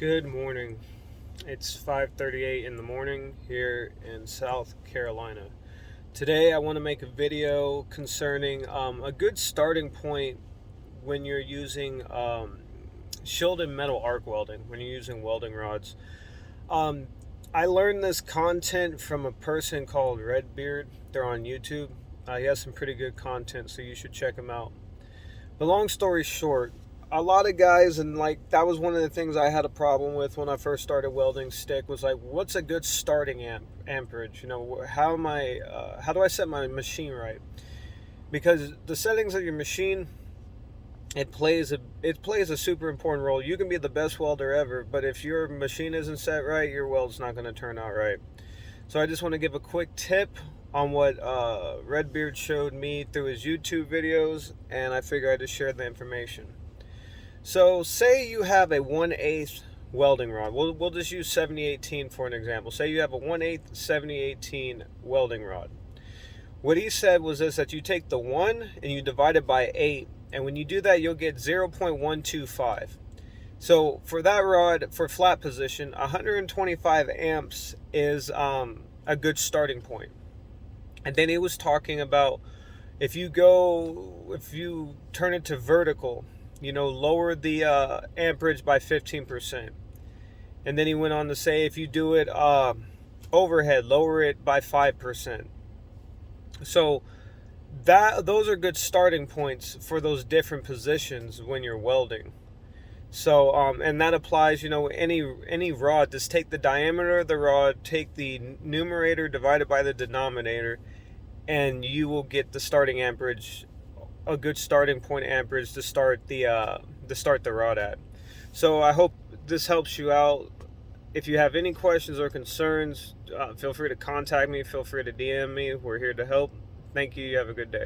Good morning. It's 5:38 in the morning here in South Carolina. Today I want to make a video concerning a good starting point when you're using shielded metal arc welding, when you're using welding rods. Um, I learned this content from a person called Redbeard. They're on YouTube. He has some pretty good content, so you should check him out. But long story short, a lot of guys, and like that was one of the things I had a problem with when I first started welding stick, was like, what's a good starting amperage? You know, how do I set my machine right? Because the settings of your machine, it plays a super important role. You can be the best welder ever, but if your machine isn't set right, your weld's not going to turn out right. So I just want to give a quick tip on what Redbeard showed me through his YouTube videos, and I figure I'd just share the information. So say you have a 1/8 welding rod. We'll just use 7018 for an example. Say you have a 1/8 7018 welding rod. What he said was this, that you take the 1 and you divide it by 8, and when you do that you'll get 0.125. So for that rod, for flat position, 125 amps is a good starting point. And then he was talking about if you turn it to vertical, lower the amperage by 15%. And then he went on to say if you do it overhead, lower it by 5%. So those are good starting points for those different positions when you're welding. So and that applies, any rod. Just take the diameter of the rod, take the numerator divided by the denominator, and you will get the starting amperage, a good starting point amperage to start the rod at. So I hope this helps you out. If you have any questions or concerns, feel free to contact me. Feel free to DM me. We're here to help. Thank you. You have a good day.